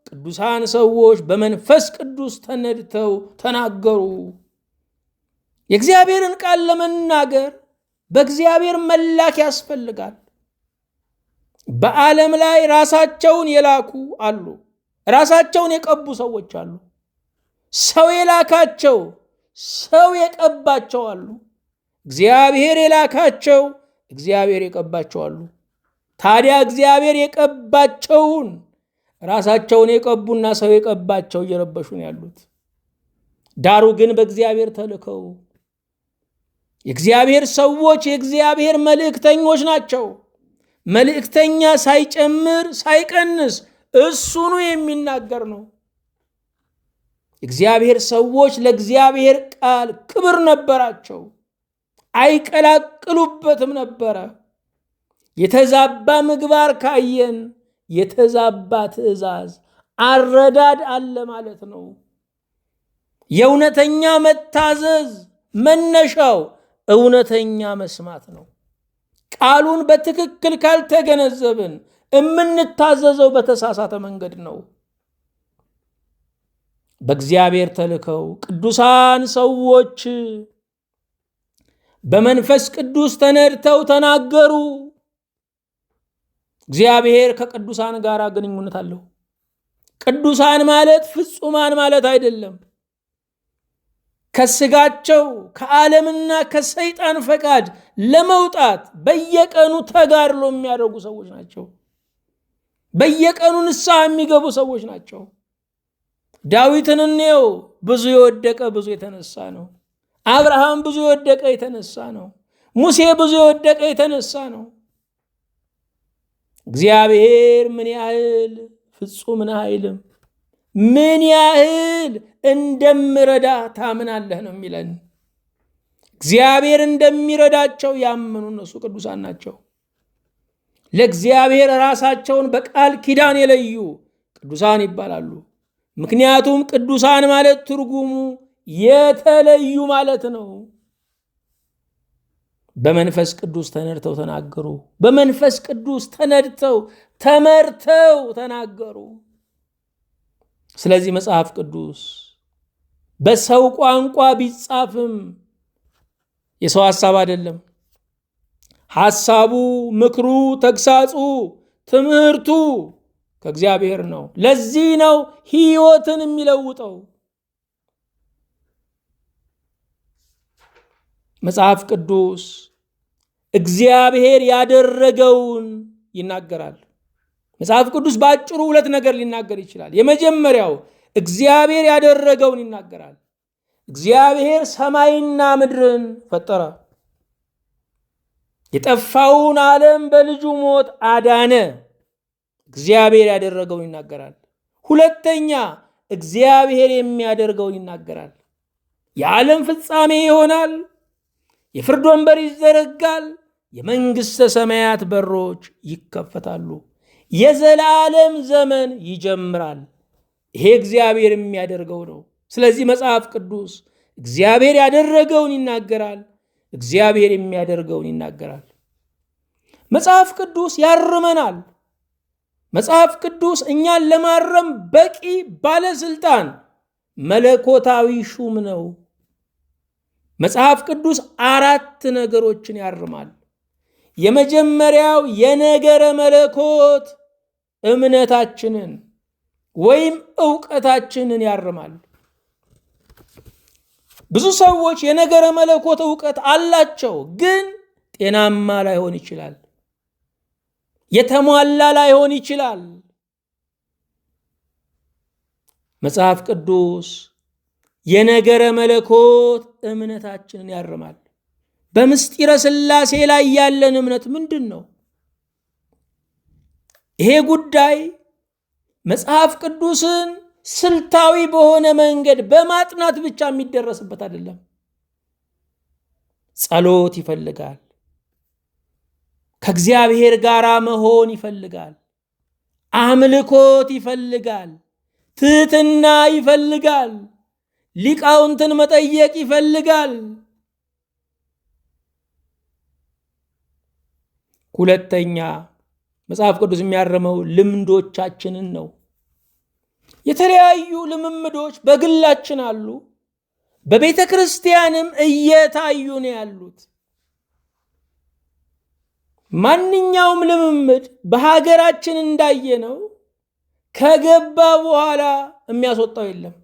ቅዱሳን ሰዎች በመንፈስ ቅዱስ ተነድተው ተናገሩ። የእግዚአብሔርን ቃል ለመናገር በእግዚአብሔር መላክ ያስፈልጋል። በዓለም ላይ ራሳቸውን የላኩ አሉ፣ ራሳቸውን የቀቡ ሰዎች አሉ። ሰው የላካቸው፣ ሰው የቀባቸው አሉ። እግዚአብሔር የላካቸው፣ እግዚአብሔር የቀባቸው አሉ። ታዲያ እግዚአብሔር የቀባቸውን ራሳቸውን የቀቡና ሰው የቀባቸው እየረበሹ ነው ያሉት። ዳሩ ግን በእግዚአብሔር ተልከው የእግዚአብሔር ሰዎች የእግዚአብሔር መልእክተኞች ናቸው። መልእክተኛ ሳይጨምር ሳይቀንስ እሱኑ የሚናገር ነው። እግዚአብሔር ሰዎች ለእግዚአብሔር ቃል ክብር ነበራቸው፣ አይቀላቅሉበትም ነበረ። የተዛባ ምግባር ካየን የተዛባ ትእዛዝ አረዳድ አለ ማለት ነው። የእውነተኛ መታዘዝ መነሻው እውነተኛ መስማት ነው። ቃሉን በትክክል ካልተገነዘብን የምንታዘዘው በተሳሳተ መንገድ ነው። በእግዚአብሔር ተልከው ቅዱሳን ሰዎች በመንፈስ ቅዱስ ተነድተው ተናገሩ። እግዚአብሔር ከቅዱሳን ጋር ግንኙነት አለው። ቅዱሳን ማለት ፍጹማን ማለት አይደለም። ከስጋቸው ከዓለምና ከሰይጣን ፈቃድ ለመውጣት በየቀኑ ተጋድሎ የሚያደርጉ ሰዎች ናቸው። በየቀኑ ንስሐ የሚገቡ ሰዎች ናቸው። ዳዊትን እንየው፣ ብዙ የወደቀ ብዙ የተነሳ ነው። አብርሃም ብዙ የወደቀ የተነሳ ነው። ሙሴ ብዙ የወደቀ የተነሳ ነው። እግዚአብሔር ምን ያህል ፍጹም ነህ አይልም፣ ምን ያህል እንደምረዳ ታምናለህ ነው የሚለን። እግዚአብሔር እንደሚረዳቸው ያመኑ እነሱ ቅዱሳን ናቸው። ለእግዚአብሔር ራሳቸውን በቃል ኪዳን የለዩ ቅዱሳን ይባላሉ። ምክንያቱም ቅዱሳን ማለት ትርጉሙ የተለዩ ማለት ነው። በመንፈስ ቅዱስ ተነድተው ተናገሩ። በመንፈስ ቅዱስ ተነድተው ተመርተው ተናገሩ። ስለዚህ መጽሐፍ ቅዱስ በሰው ቋንቋ ቢጻፍም የሰው ሐሳብ አይደለም። ሐሳቡ፣ ምክሩ፣ ተግሳጹ፣ ትምህርቱ ከእግዚአብሔር ነው። ለዚህ ነው ሕይወትን የሚለውጠው። መጽሐፍ ቅዱስ እግዚአብሔር ያደረገውን ይናገራል። መጽሐፍ ቅዱስ በአጭሩ ሁለት ነገር ሊናገር ይችላል። የመጀመሪያው እግዚአብሔር ያደረገውን ይናገራል። እግዚአብሔር ሰማይና ምድርን ፈጠረ። የጠፋውን ዓለም በልጁ ሞት አዳነ። እግዚአብሔር ያደረገውን ይናገራል። ሁለተኛ እግዚአብሔር የሚያደርገውን ይናገራል። የዓለም ፍጻሜ ይሆናል። የፍርድ ወንበር ይዘረጋል። የመንግሥተ ሰማያት በሮች ይከፈታሉ። የዘላለም ዘመን ይጀምራል። ይሄ እግዚአብሔር የሚያደርገው ነው። ስለዚህ መጽሐፍ ቅዱስ እግዚአብሔር ያደረገውን ይናገራል፣ እግዚአብሔር የሚያደርገውን ይናገራል። መጽሐፍ ቅዱስ ያርመናል። መጽሐፍ ቅዱስ እኛን ለማረም በቂ ባለስልጣን መለኮታዊ ሹም ነው። መጽሐፍ ቅዱስ 4 ነገሮችን ያርማል። የመጀመሪያው የነገረ መለኮት እምነታችንን ወይም ዕውቀታችንን ያርማል። ብዙ ሰዎች የነገረ መለኮት ዕውቀት አላቸው፣ ግን ጤናማ ላይሆን ይችላል፣ የተሟላ ላይሆን ይችላል። መጽሐፍ ቅዱስ የነገረ መለኮት እምነታችንን ያርማል። በምስጢረ ሥላሴ ላይ ያለን እምነት ምንድን ነው? ይሄ ጉዳይ መጽሐፍ ቅዱስን ስልታዊ በሆነ መንገድ በማጥናት ብቻ የሚደረስበት አይደለም። ጸሎት ይፈልጋል። ከእግዚአብሔር ጋር መሆን ይፈልጋል። አምልኮት ይፈልጋል። ትሕትና ይፈልጋል። ሊቃውንትን መጠየቅ ይፈልጋል። ሁለተኛ መጽሐፍ ቅዱስ የሚያርመው ልምዶቻችንን ነው። የተለያዩ ልምምዶች በግላችን አሉ፣ በቤተ ክርስቲያንም እየታዩ ነው ያሉት። ማንኛውም ልምምድ በሀገራችን እንዳየነው ከገባ በኋላ የሚያስወጣው የለም።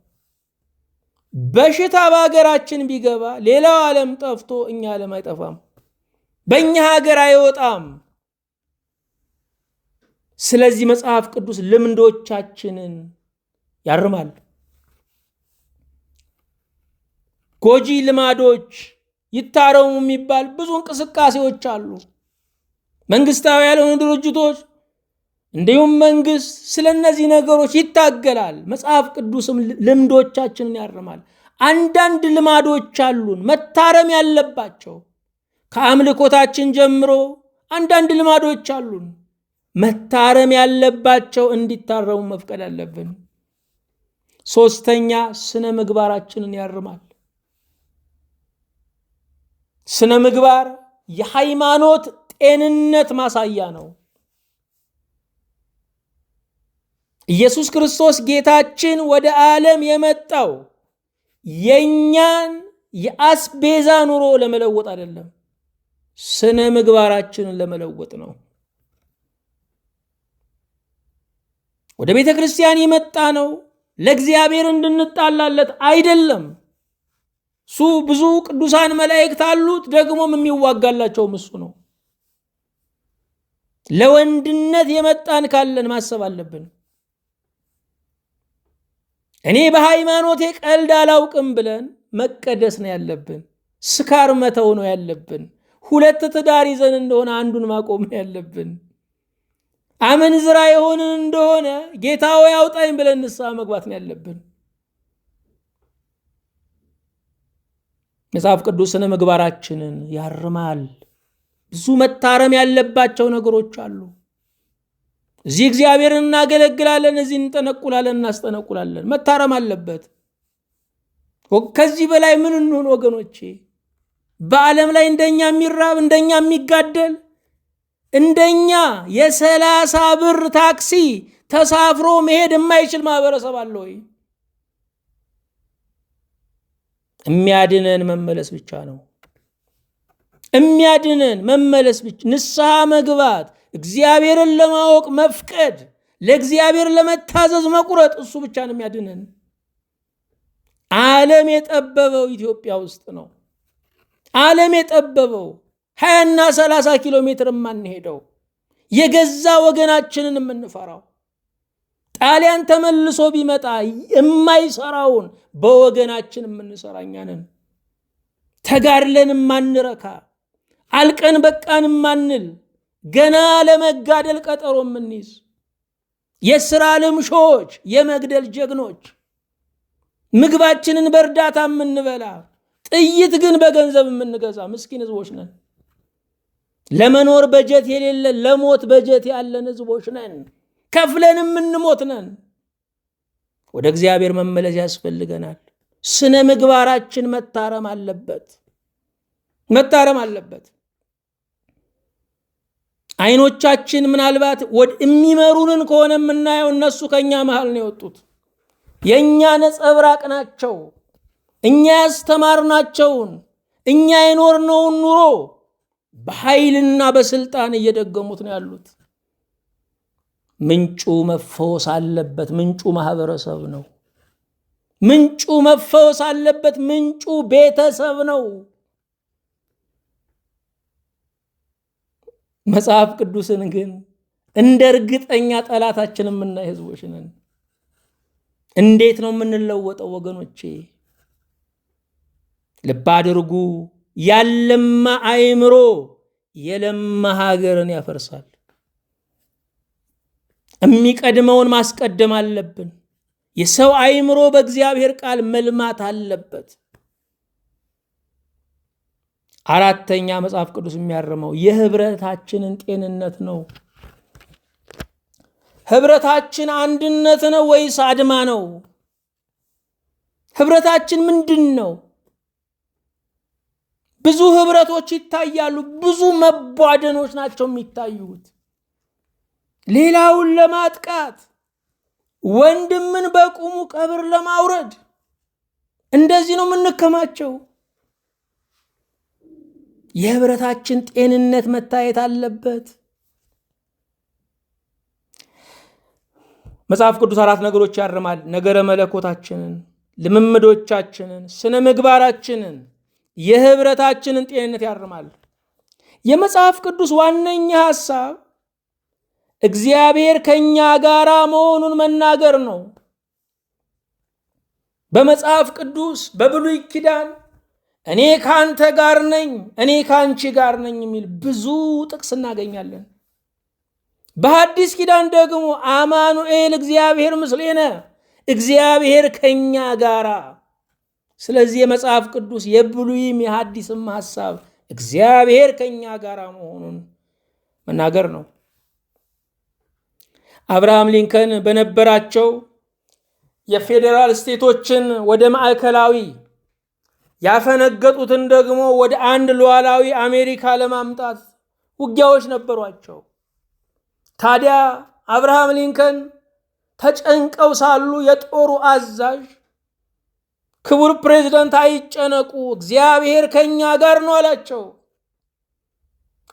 በሽታ በሀገራችን ቢገባ ሌላው ዓለም ጠፍቶ እኛ ዓለም አይጠፋም፣ በእኛ ሀገር አይወጣም። ስለዚህ መጽሐፍ ቅዱስ ልምዶቻችንን ያርማል። ጎጂ ልማዶች ይታረሙ የሚባል ብዙ እንቅስቃሴዎች አሉ። መንግስታዊ ያልሆኑ ድርጅቶች እንዲሁም መንግስት ስለ እነዚህ ነገሮች ይታገላል። መጽሐፍ ቅዱስም ልምዶቻችንን ያርማል። አንዳንድ ልማዶች አሉን መታረም ያለባቸው። ከአምልኮታችን ጀምሮ አንዳንድ ልማዶች አሉን መታረም ያለባቸው፣ እንዲታረሙ መፍቀድ አለብን። ሶስተኛ ስነ ምግባራችንን ያርማል። ስነ ምግባር የሃይማኖት ጤንነት ማሳያ ነው። ኢየሱስ ክርስቶስ ጌታችን ወደ ዓለም የመጣው የእኛን የአስቤዛ ኑሮ ለመለወጥ አይደለም፣ ስነ ምግባራችንን ለመለወጥ ነው። ወደ ቤተ ክርስቲያን የመጣ ነው ለእግዚአብሔር እንድንጣላለት አይደለም። እሱ ብዙ ቅዱሳን መላእክት አሉት፣ ደግሞም የሚዋጋላቸውም እሱ ነው። ለወንድነት የመጣን ካለን ማሰብ አለብን። እኔ በሃይማኖቴ ቀልድ አላውቅም ብለን መቀደስ ነው ያለብን። ስካር መተው ነው ያለብን። ሁለት ትዳር ይዘን እንደሆነ አንዱን ማቆም ነው ያለብን። አመንዝራ የሆንን እንደሆነ ጌታው ያውጣኝ ብለን ንስሐ መግባት ነው ያለብን። መጽሐፍ ቅዱስ ስነ ምግባራችንን ያርማል። ብዙ መታረም ያለባቸው ነገሮች አሉ። እዚህ እግዚአብሔርን እናገለግላለን፣ እዚህ እንጠነቁላለን፣ እናስጠነቁላለን። መታረም አለበት። ከዚህ በላይ ምን እንሆን ወገኖቼ? በዓለም ላይ እንደኛ የሚራብ እንደኛ የሚጋደል እንደኛ የ30 ብር ታክሲ ተሳፍሮ መሄድ የማይችል ማህበረሰብ አለ ወይ? የሚያድነን መመለስ ብቻ ነው። የሚያድነን መመለስ ብቻ፣ ንስሐ መግባት፣ እግዚአብሔርን ለማወቅ መፍቀድ፣ ለእግዚአብሔር ለመታዘዝ መቁረጥ፣ እሱ ብቻ ነው የሚያድነን። ዓለም የጠበበው ኢትዮጵያ ውስጥ ነው። ዓለም የጠበበው 20 እና 30 ኪሎ ሜትር የማንሄደው የገዛ ወገናችንን የምንፈራው ጣሊያን ተመልሶ ቢመጣ የማይሰራውን በወገናችን የምንሰራኛ ነን። ተጋድለን የማንረካ አልቀን በቃን የማንል ገና ለመጋደል ቀጠሮ የምንይዝ የሥራ ልምሾች፣ የመግደል ጀግኖች፣ ምግባችንን በእርዳታ የምንበላ ጥይት ግን በገንዘብ የምንገዛ ምስኪን ህዝቦች ነን። ለመኖር በጀት የሌለ ለሞት በጀት ያለን ህዝቦች ነን። ከፍለን የምንሞት ነን። ወደ እግዚአብሔር መመለስ ያስፈልገናል። ስነ ምግባራችን መታረም አለበት፣ መታረም አለበት። አይኖቻችን ምናልባት የሚመሩንን ከሆነ የምናየው እነሱ ከኛ መሃል ነው የወጡት። የኛ ነጸብራቅ ናቸው። እኛ ያስተማርናቸውን እኛ የኖርነውን ኑሮ በኃይልና በስልጣን እየደገሙት ነው ያሉት። ምንጩ መፈወስ አለበት። ምንጩ ማህበረሰብ ነው። ምንጩ መፈወስ አለበት። ምንጩ ቤተሰብ ነው። መጽሐፍ ቅዱስን ግን እንደ እርግጠኛ ጠላታችን የምናይ ህዝቦች ነን። እንዴት ነው የምንለወጠው ወገኖቼ? ልብ አድርጉ። ያለማ አእምሮ የለማ ሀገርን ያፈርሳል። የሚቀድመውን ማስቀደም አለብን። የሰው አእምሮ በእግዚአብሔር ቃል መልማት አለበት። አራተኛ መጽሐፍ ቅዱስ የሚያርመው የህብረታችንን ጤንነት ነው። ህብረታችን አንድነት ነው ወይስ አድማ ነው? ህብረታችን ምንድን ነው? ብዙ ህብረቶች ይታያሉ። ብዙ መቧደኖች ናቸው የሚታዩት። ሌላውን ለማጥቃት፣ ወንድምን በቁሙ ቀብር ለማውረድ፣ እንደዚህ ነው የምንከማቸው። የህብረታችን ጤንነት መታየት አለበት። መጽሐፍ ቅዱስ 4 ነገሮች ያርማል። ነገረ መለኮታችንን፣ ልምምዶቻችንን፣ ስነ ምግባራችንን፣ የህብረታችንን ጤንነት ያርማል። የመጽሐፍ ቅዱስ ዋነኛ ሐሳብ እግዚአብሔር ከኛ ጋር መሆኑን መናገር ነው። በመጽሐፍ ቅዱስ በብሉይ ኪዳን እኔ ካንተ ጋር ነኝ፣ እኔ ካንቺ ጋር ነኝ የሚል ብዙ ጥቅስ እናገኛለን። በሐዲስ ኪዳን ደግሞ አማኑኤል እግዚአብሔር ምስሌነ፣ እግዚአብሔር ከኛ ጋራ። ስለዚህ የመጽሐፍ ቅዱስ የብሉይም የሐዲስም ሐሳብ እግዚአብሔር ከኛ ጋራ መሆኑን መናገር ነው። አብርሃም ሊንከን በነበራቸው የፌዴራል ስቴቶችን ወደ ማዕከላዊ ያፈነገጡትን ደግሞ ወደ አንድ ሉዓላዊ አሜሪካ ለማምጣት ውጊያዎች ነበሯቸው። ታዲያ አብርሃም ሊንከን ተጨንቀው ሳሉ የጦሩ አዛዥ ክቡር ፕሬዝዳንት አይጨነቁ፣ እግዚአብሔር ከኛ ጋር ነው አላቸው።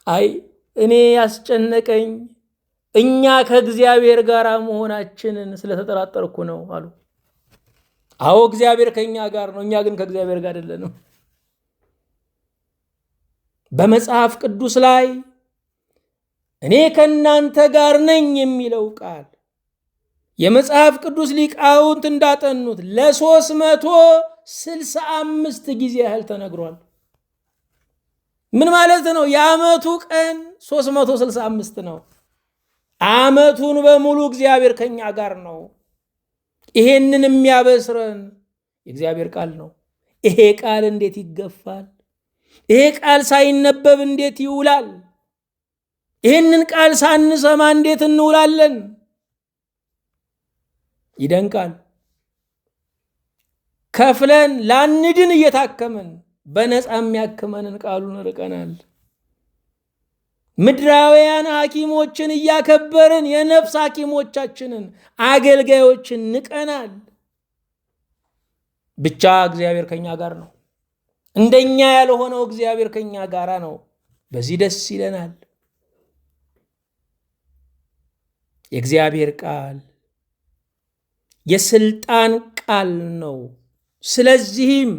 አይ እኔ ያስጨነቀኝ እኛ ከእግዚአብሔር ጋር መሆናችንን ስለተጠራጠርኩ ነው አሉ። አዎ እግዚአብሔር ከኛ ጋር ነው፣ እኛ ግን ከእግዚአብሔር ጋር አይደለንም። በመጽሐፍ ቅዱስ ላይ እኔ ከእናንተ ጋር ነኝ የሚለው ቃል የመጽሐፍ ቅዱስ ሊቃውንት እንዳጠኑት ለ365 ጊዜ ያህል ተነግሯል። ምን ማለት ነው? የዓመቱ ቀን 365 ነው። ዓመቱን በሙሉ እግዚአብሔር ከኛ ጋር ነው። ይሄንን የሚያበስረን የእግዚአብሔር ቃል ነው። ይሄ ቃል እንዴት ይገፋል? ይሄ ቃል ሳይነበብ እንዴት ይውላል? ይህንን ቃል ሳንሰማ እንዴት እንውላለን? ይደንቃል። ከፍለን ላንድን እየታከምን በነፃ የሚያክመንን ቃሉን ርቀናል። ምድራውያን ሐኪሞችን እያከበርን የነፍስ ሐኪሞቻችንን አገልጋዮችን ንቀናል። ብቻ እግዚአብሔር ከኛ ጋር ነው። እንደኛ ያልሆነው እግዚአብሔር ከኛ ጋር ነው። በዚህ ደስ ይለናል። የእግዚአብሔር ቃል የስልጣን ቃል ነው። ስለዚህም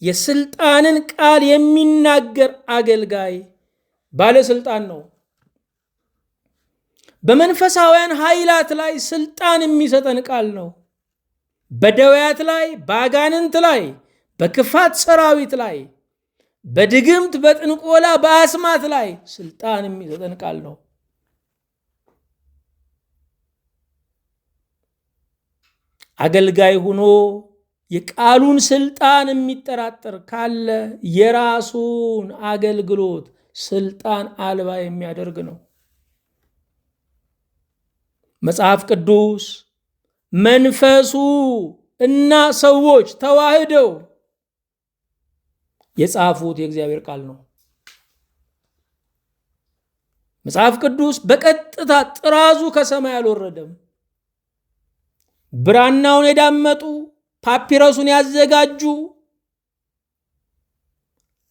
የስልጣንን ቃል የሚናገር አገልጋይ ባለስልጣን ነው። በመንፈሳውያን ኃይላት ላይ ስልጣን የሚሰጠን ቃል ነው። በደዌያት ላይ፣ በአጋንንት ላይ፣ በክፋት ሰራዊት ላይ፣ በድግምት፣ በጥንቆላ፣ በአስማት ላይ ስልጣን የሚሰጠን ቃል ነው። አገልጋይ ሆኖ የቃሉን ስልጣን የሚጠራጠር ካለ የራሱን አገልግሎት ስልጣን አልባ የሚያደርግ ነው። መጽሐፍ ቅዱስ መንፈሱ እና ሰዎች ተዋህደው የጻፉት የእግዚአብሔር ቃል ነው። መጽሐፍ ቅዱስ በቀጥታ ጥራዙ ከሰማይ አልወረደም። ብራናውን የዳመጡ ፓፒረሱን ያዘጋጁ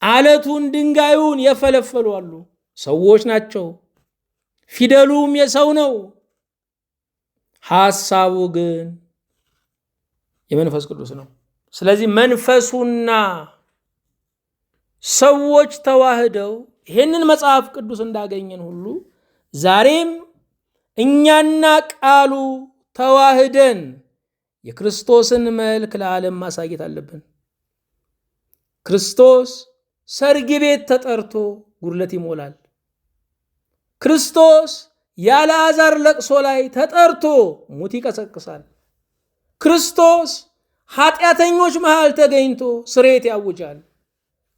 አለቱን ድንጋዩን የፈለፈሉ አሉ። ሰዎች ናቸው። ፊደሉም የሰው ነው። ሐሳቡ ግን የመንፈስ ቅዱስ ነው። ስለዚህ መንፈሱና ሰዎች ተዋህደው ይህንን መጽሐፍ ቅዱስ እንዳገኘን ሁሉ ዛሬም እኛና ቃሉ ተዋህደን የክርስቶስን መልክ ለዓለም ማሳየት አለብን። ክርስቶስ ሰርግ ቤት ተጠርቶ ጉድለት ይሞላል። ክርስቶስ የአልዓዛር ለቅሶ ላይ ተጠርቶ ሙት ይቀሰቅሳል። ክርስቶስ ኃጢአተኞች መሃል ተገኝቶ ስርየት ያውጃል።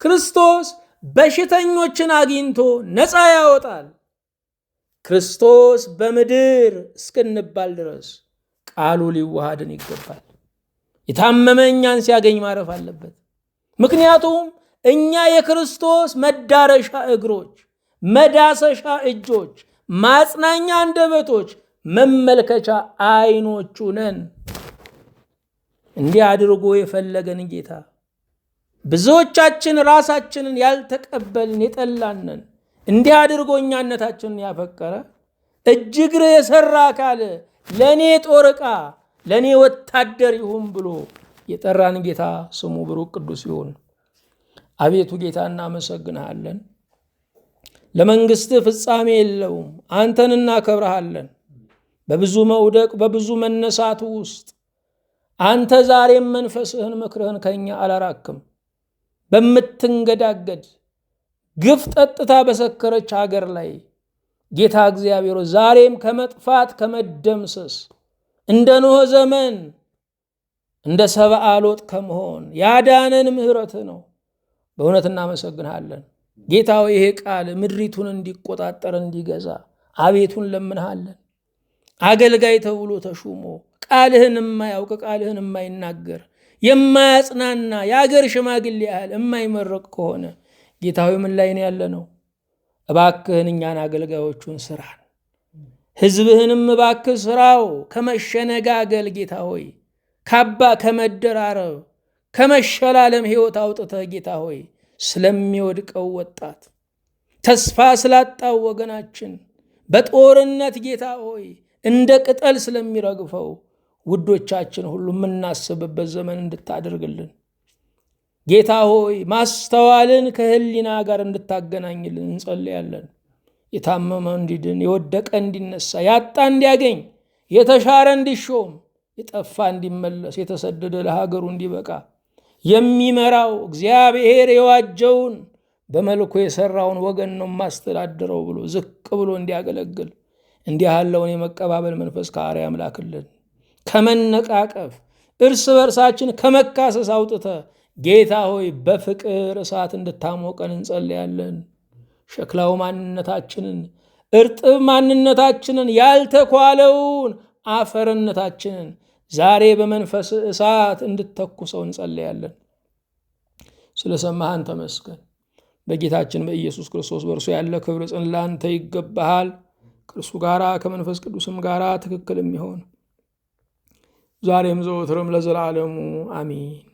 ክርስቶስ በሽተኞችን አግኝቶ ነፃ ያወጣል። ክርስቶስ በምድር እስክንባል ድረስ ቃሉ ሊዋሃድን ይገባል። የታመመ እኛን ሲያገኝ ማረፍ አለበት። ምክንያቱም እኛ የክርስቶስ መዳረሻ እግሮች፣ መዳሰሻ እጆች፣ ማጽናኛ አንደበቶች፣ መመልከቻ አይኖቹ ነን። እንዲህ አድርጎ የፈለገን ጌታ ብዙዎቻችን ራሳችንን ያልተቀበልን የጠላንን እንዲህ አድርጎ እኛነታችንን ያፈቀረ እጅግር የሰራ አካል ለእኔ ጦር ዕቃ ለእኔ ወታደር ይሁን ብሎ የጠራን ጌታ ስሙ ብሩክ ቅዱስ ይሁን። አቤቱ ጌታ እናመሰግንሃለን። ለመንግሥት ፍጻሜ የለውም። አንተን እናከብረሃለን። በብዙ መውደቅ በብዙ መነሳት ውስጥ አንተ ዛሬም መንፈስህን ምክርህን ከኛ አላራክም። በምትንገዳገድ ግፍ ጠጥታ በሰከረች ሀገር ላይ ጌታ እግዚአብሔር ዛሬም ከመጥፋት ከመደምሰስ እንደ ኖህ ዘመን እንደ ሰብአ ሎጥ ከመሆን ያዳነን ምሕረትህ ነው። በእውነት እናመሰግንሃለን። ጌታው ይሄ ቃል ምድሪቱን እንዲቆጣጠር እንዲገዛ አቤቱን ለምንሃለን። አገልጋይ ተብሎ ተሹሞ ቃልህን የማያውቅ ቃልህን የማይናገር የማያጽናና የአገር ሽማግሌ ያህል የማይመረቅ ከሆነ ጌታዊ ምን ላይ ነው ያለ ነው? እባክህን እኛን አገልጋዮቹን ስራን፣ ህዝብህንም እባክህ ስራው። ከመሸነጋገል ጌታ ሆይ ካባ ከመደራረብ ከመሸላለም ህይወት አውጥተህ ጌታ ሆይ ስለሚወድቀው ወጣት ተስፋ ስላጣው ወገናችን በጦርነት ጌታ ሆይ እንደ ቅጠል ስለሚረግፈው ውዶቻችን ሁሉ የምናስብበት ዘመን እንድታደርግልን ጌታ ሆይ ማስተዋልን ከህሊና ጋር እንድታገናኝልን እንጸልያለን። የታመመ እንዲድን፣ የወደቀ እንዲነሳ፣ ያጣ እንዲያገኝ፣ የተሻረ እንዲሾም፣ የጠፋ እንዲመለስ፣ የተሰደደ ለሀገሩ እንዲበቃ የሚመራው እግዚአብሔር የዋጀውን በመልኩ የሰራውን ወገን ነው ማስተዳድረው ብሎ ዝቅ ብሎ እንዲያገለግል እንዲህ ያለውን የመቀባበል መንፈስ ከአርያ አምላክልን። ከመነቃቀፍ እርስ በርሳችን ከመካሰስ አውጥተ ጌታ ሆይ በፍቅር እሳት እንድታሞቀን እንጸልያለን። ሸክላው ማንነታችንን፣ እርጥብ ማንነታችንን፣ ያልተኳለውን አፈርነታችንን ዛሬ በመንፈስ እሳት እንድተኩሰው እንጸልያለን። ስለሰማህን ተመስገን። በጌታችን በኢየሱስ ክርስቶስ በእርሱ ያለ ክብር ጽን ላንተ ይገባሃል። ከእርሱ ጋራ ከመንፈስ ቅዱስም ጋራ ትክክል የሚሆን ዛሬም ዘወትርም ለዘላለሙ አሚን።